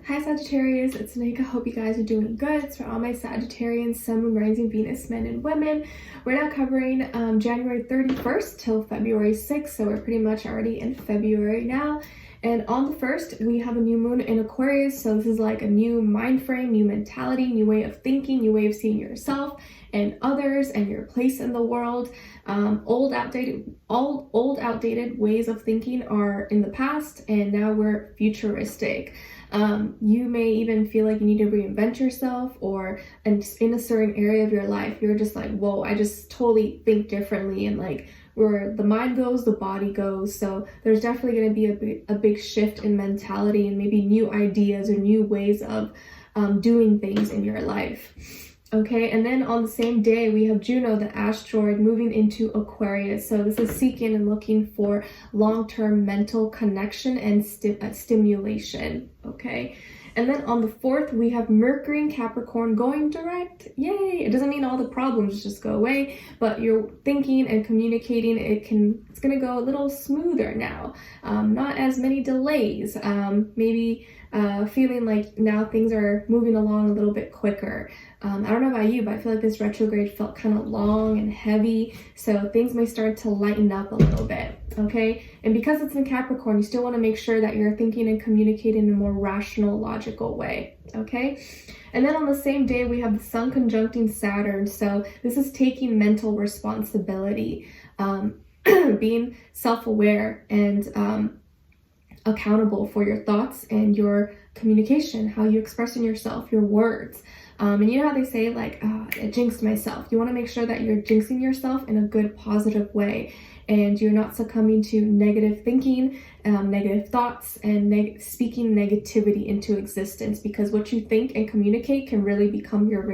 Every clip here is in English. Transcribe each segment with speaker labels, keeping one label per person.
Speaker 1: Hi Sagittarius, it's Nika. Hope you guys are doing good. So for all my Sagittarians, Sun, Moon, Rising, Venus, men and women, we're now covering January 31st till February 6th. So we're pretty much already in February now. And on the 1st, we have a new moon in Aquarius. So this is like a new mind frame, new mentality, new way of thinking, new way of seeing yourself and others and your place in the world. Old outdated ways of thinking are in the past, and now we're futuristic. You may even feel like you need to reinvent yourself, or in a certain area of your life, you're just like, whoa, I just totally think differently, and like where the mind goes, the body goes. So there's definitely going to be a big shift in mentality and maybe new ideas or new ways of doing things in your life. Okay, and then on the same day, we have Juno, the asteroid, moving into Aquarius. So this is seeking and looking for long-term mental connection and stimulation. Okay, and then on the 4th, we have Mercury in Capricorn going direct. Yay! It doesn't mean all the problems just go away, but your thinking and communicating, it's gonna go a little smoother now. Not as many delays. Maybe feeling like now things are moving along a little bit quicker. I don't know about you, but I feel like this retrograde felt kind of long and heavy, so things may start to lighten up a little bit, okay? And because it's in Capricorn, you still want to make sure that you're thinking and communicating in a more rational, logical way, okay? And then on the same day, we have the Sun conjuncting Saturn, so this is taking mental responsibility, being self-aware and accountable for your thoughts and your communication, how you express in yourself, your words. And you know how they say, like, I jinxed myself. You want to make sure that you're jinxing yourself in a good, positive way, and you're not succumbing to negative thinking, negative thoughts, and speaking negativity into existence, because what you think and communicate can really become your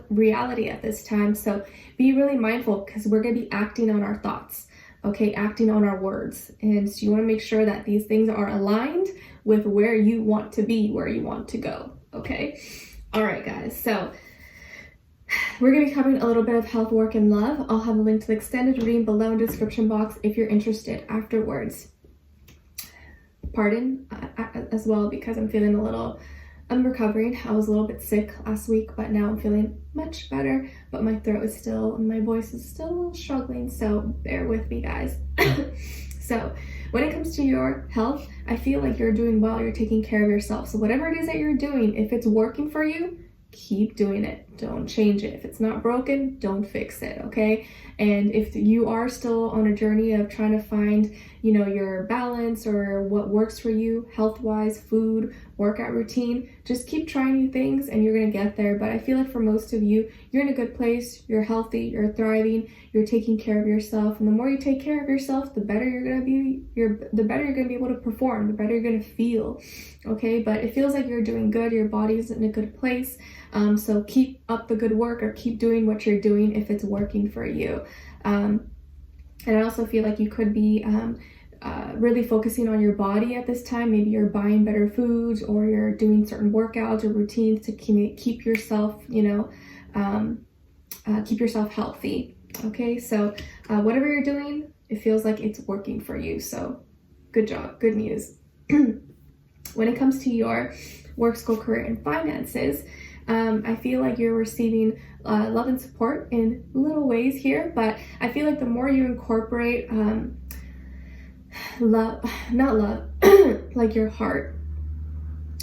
Speaker 1: reality at this time. So be really mindful, because we're going to be acting on our thoughts, okay, acting on our words. And so you want to make sure that these things are aligned with where you want to be, where you want to go, okay? All right, guys, so we're going to be covering a little bit of health, work, and love. I'll have a link to the extended reading below in the description box if you're interested afterwards. Pardon as well, because I'm feeling I'm recovering. I was a little bit sick last week, but now I'm feeling much better, but my throat is still, and my voice is still a little struggling, so bear with me, guys. So when it comes to your health, I feel like you're doing well, you're taking care of yourself. So whatever it is that you're doing, if it's working for you, keep doing it. Don't change it. If it's not broken, don't fix it, okay? And if you are still on a journey of trying to find, you know, your balance or what works for you, health-wise, food, workout routine, just keep trying new things and you're gonna get there. But I feel like for most of you, you're in a good place, you're healthy, you're thriving, you're taking care of yourself. And the more you take care of yourself, the better you're gonna be, the better you're gonna be able to perform, the better you're gonna feel, okay? But it feels like you're doing good, your body's in a good place. So keep up the good work, or keep doing what you're doing if it's working for you. And I also feel like you could be really focusing on your body at this time. Maybe you're buying better foods, or you're doing certain workouts or routines to keep yourself, you know, keep yourself healthy. Okay, so whatever you're doing, it feels like it's working for you. So good job, good news. When it comes to your work, school, career, and finances, I feel like you're receiving love and support in little ways here, but I feel like the more you incorporate like your heart,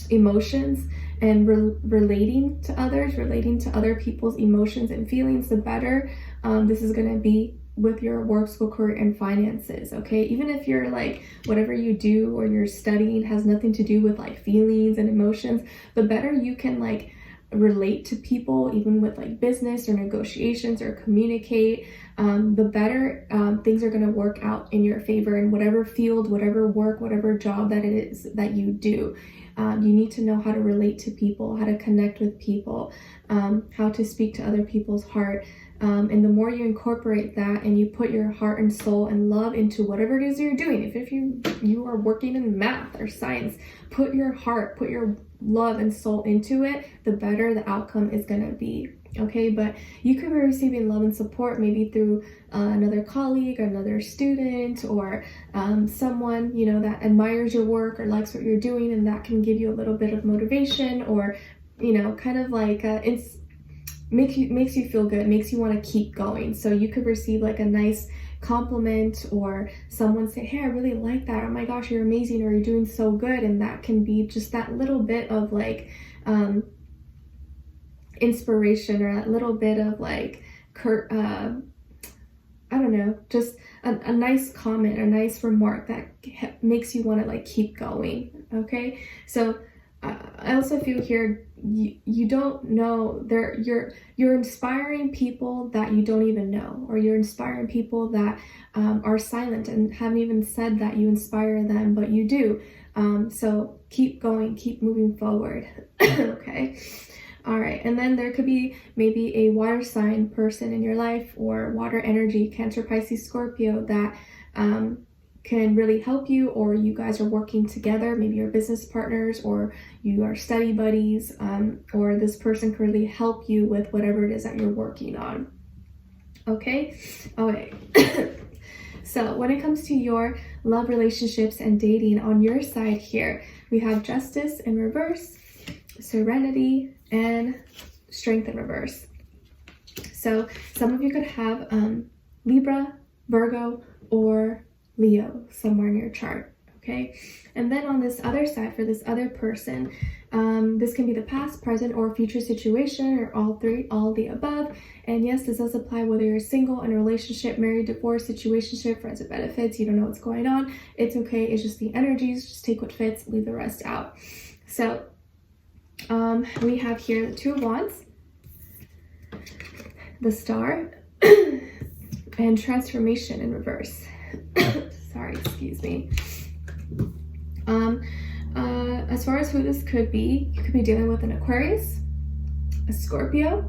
Speaker 1: emotions, and relating to others, relating to other people's emotions and feelings, the better this is going to be with your work, school, career, and finances, okay? Even if you're like, whatever you do or you're studying has nothing to do with like feelings and emotions, the better you can like relate to people, even with like business or negotiations or communicate, the better things are going to work out in your favor in whatever field, whatever work, whatever job that it is that you do. You need to know how to relate to people, how to connect with people, how to speak to other people's heart. And the more you incorporate that and you put your heart and soul and love into whatever it is you're doing, if you are working in math or science, put your heart, put your love and soul into it, the better the outcome is going to be, Okay, but you could be receiving love and support maybe through another colleague or another student, or someone, you know, that admires your work or likes what you're doing, and that can give you a little bit of motivation, or, you know, kind of like it's makes you feel good, makes you want to keep going. So you could receive like a nice compliment, or someone say, hey, I really like that, oh my gosh, you're amazing, or you're doing so good. And that can be just that little bit of like inspiration, or that little bit of like I don't know, just a nice comment, a nice remark that makes you want to like keep going. Okay, so I also feel here you don't know, you're inspiring people that you don't even know, or you're inspiring people that are silent and haven't even said that you inspire them, but you do. So keep going, keep moving forward. Okay. All right, and then there could be maybe a water sign person in your life, or water energy, Cancer, Pisces, Scorpio, that can really help you, or you guys are working together. Maybe you're business partners, or you are study buddies, or this person can really help you with whatever it is that you're working on. Okay, okay. So when it comes to your love, relationships, and dating, on your side here, we have Justice in reverse, Serenity, and Strength in reverse. So some of you could have Libra, Virgo, or Leo somewhere in your chart. Okay, and then on this other side, for this other person, this can be the past, present, or future situation, or all three, all the above. And yes, this does apply whether you're single, in a relationship, married, divorced, situationship, friends with benefits, you don't know what's going on. It's okay, it's just the energies, just take what fits, leave the rest out. So we have here the Two of Wands, the Star, and Transformation in reverse. Sorry, excuse me. As far as who this could be, you could be dealing with an Aquarius, a Scorpio,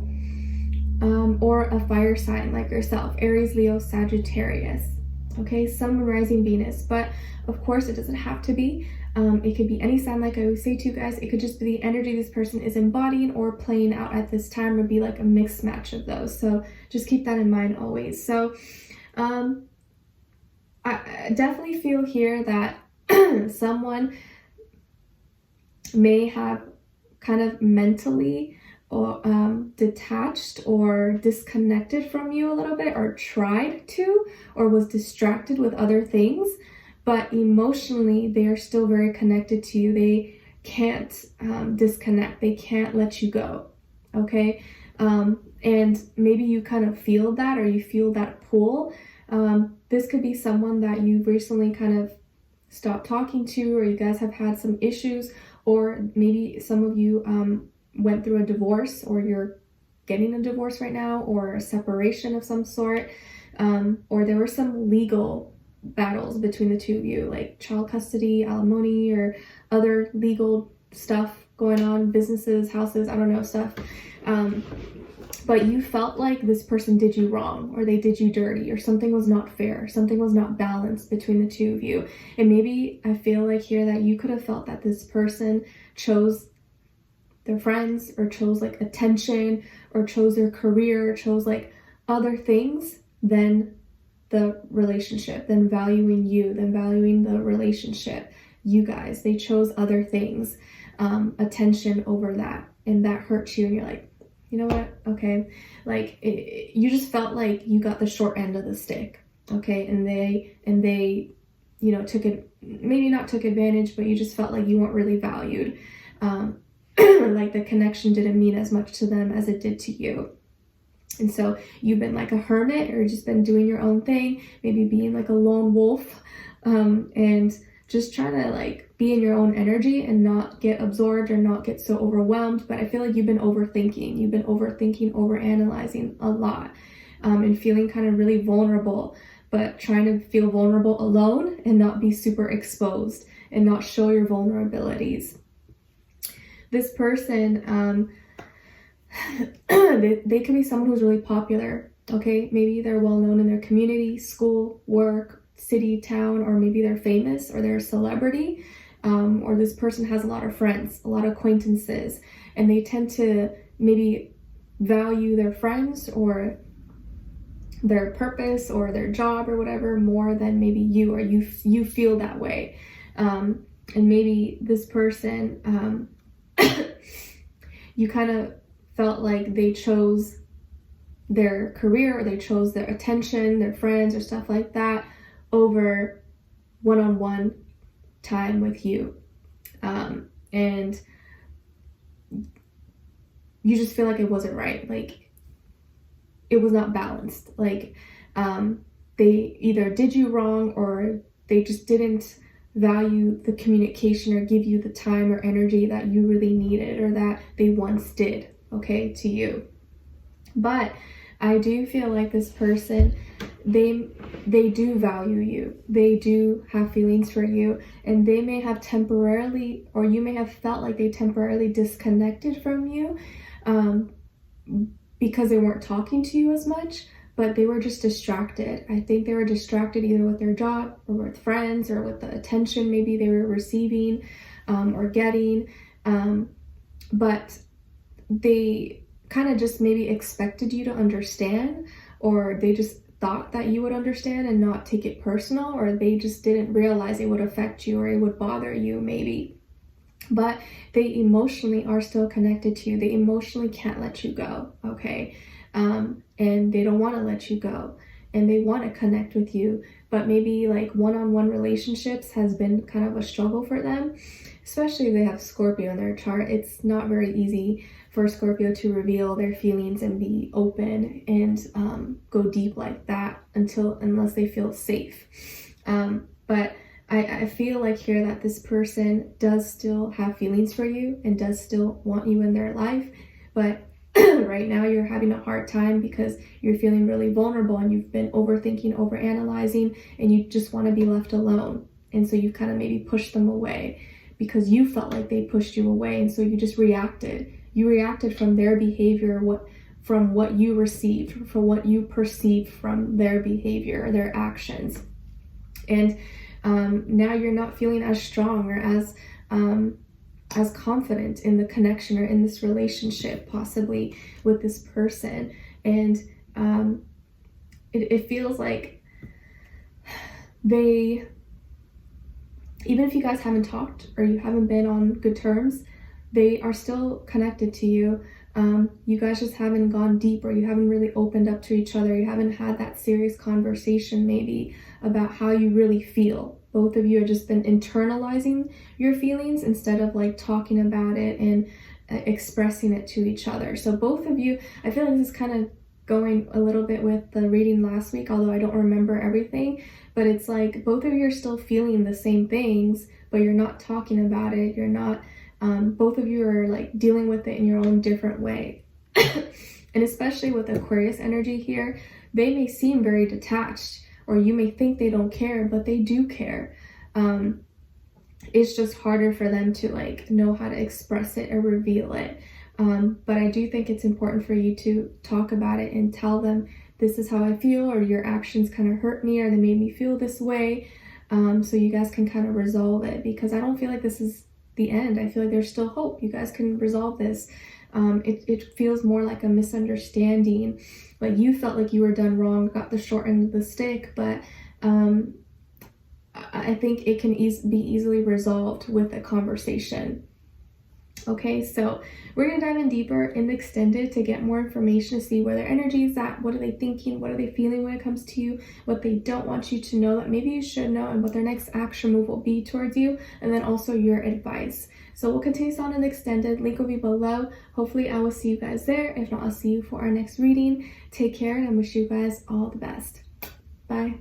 Speaker 1: or a fire sign like yourself, Aries, Leo, Sagittarius. Okay, Sun, Rising, Venus, but of course it doesn't have to be. It could be any sign, like I always say to you guys. It could just be the energy this person is embodying or playing out at this time, or be like a mixed match of those. So just keep that in mind always. So I definitely feel here that someone may have kind of mentally or detached or disconnected from you a little bit, or tried to, or was distracted with other things. But emotionally, they are still very connected to you. They can't disconnect. They can't let you go. Okay? And maybe you kind of feel that, or you feel that pull. This could be someone that you've recently kind of stopped talking to, or you guys have had some issues, or maybe some of you went through a divorce, or you're getting a divorce right now, or a separation of some sort, or there were some legal battles between the two of you, like child custody, alimony, or other legal stuff going on, businesses, houses, I don't know, stuff. But you felt like this person did you wrong, or they did you dirty, or something was not fair, something was not balanced between the two of you. And maybe I feel like here that you could have felt that this person chose their friends, or chose like attention, or chose their career, or chose like other things than the relationship, than valuing you, than valuing the relationship. You guys, they chose other things, attention over that, and that hurts you, and you're like, you know what, okay, like you just felt like you got the short end of the stick. Okay, and they you know, maybe not took advantage, but you just felt like you weren't really valued, like the connection didn't mean as much to them as it did to you. And so you've been like a hermit, or just been doing your own thing, maybe being like a lone wolf, and just trying to like be in your own energy and not get absorbed, or not get so overwhelmed. But I feel like you've been overthinking, overanalyzing a lot, and feeling kind of really vulnerable, but trying to feel vulnerable alone and not be super exposed and not show your vulnerabilities. This person, they could be someone who's really popular. Okay, maybe they're well known in their community, school, work, city, town, or maybe they're famous, or they're a celebrity, or this person has a lot of friends, a lot of acquaintances, and they tend to maybe value their friends or their purpose or their job or whatever more than maybe you, or you feel that way. And maybe this person, you kind of felt like they chose their career, or they chose their attention, their friends or stuff like that over one-on-one time with you. And you just feel like it wasn't right. Like it was not balanced. Like they either did you wrong, or they just didn't value the communication or give you the time or energy that you really needed, or that they once did, okay, to you. But I do feel like this person, they do value you. They do have feelings for you, and they may have temporarily, or you may have felt like they temporarily disconnected from you because they weren't talking to you as much, but they were just distracted. I think they were distracted either with their job or with friends or with the attention maybe they were receiving or getting. But they kind of just maybe expected you to understand, or they just thought that you would understand and not take it personal, or they just didn't realize it would affect you or it would bother you maybe. But they emotionally are still connected to you. They emotionally can't let you go, okay? And they don't want to let you go, and they want to connect with you, but maybe like one-on-one relationships has been kind of a struggle for them, especially if they have Scorpio in their chart. It's not very easy for Scorpio to reveal their feelings and be open and go deep like that unless they feel safe. But I feel like here that this person does still have feelings for you and does still want you in their life, but right now you're having a hard time because you're feeling really vulnerable and you've been overthinking, overanalyzing, and you just want to be left alone. And so you've kind of maybe pushed them away because you felt like they pushed you away, and so you just reacted. You reacted from their behavior, from what you received, from what you perceived from their behavior, their actions. And now you're not feeling as strong or as confident in the connection or in this relationship, possibly with this person. And it feels like they, even if you guys haven't talked or you haven't been on good terms, they are still connected to you. You guys just haven't gone deep, or you haven't really opened up to each other. You haven't had that serious conversation maybe about how you really feel. Both of you have just been internalizing your feelings instead of like talking about it and expressing it to each other. So both of you, I feel like this is kind of going a little bit with the reading last week, although I don't remember everything, but it's like both of you are still feeling the same things, but you're not talking about it. You're not, both of you are like dealing with it in your own different way. And especially with Aquarius energy here, they may seem very detached, or you may think they don't care, but they do care. It's just harder for them to like know how to express it or reveal it. But I do think it's important for you to talk about it and tell them, this is how I feel, or your actions kind of hurt me, or they made me feel this way. So you guys can kind of resolve it, because I don't feel like this is the end. I feel like there's still hope. You guys can resolve this. It feels more like a misunderstanding. Like you felt like you were done wrong, got the short end of the stick, but I think it can be easily resolved with a conversation. Okay, so we're gonna dive in deeper in the extended to get more information, to see where their energy is at, what are they thinking, what are they feeling when it comes to you, what they don't want you to know that maybe you should know, and what their next action move will be towards you, and then also your advice. So we'll continue this on in the extended. Link will be below. Hopefully I will see you guys there. If not, I'll see you for our next reading. Take care, and I wish you guys all the best. Bye.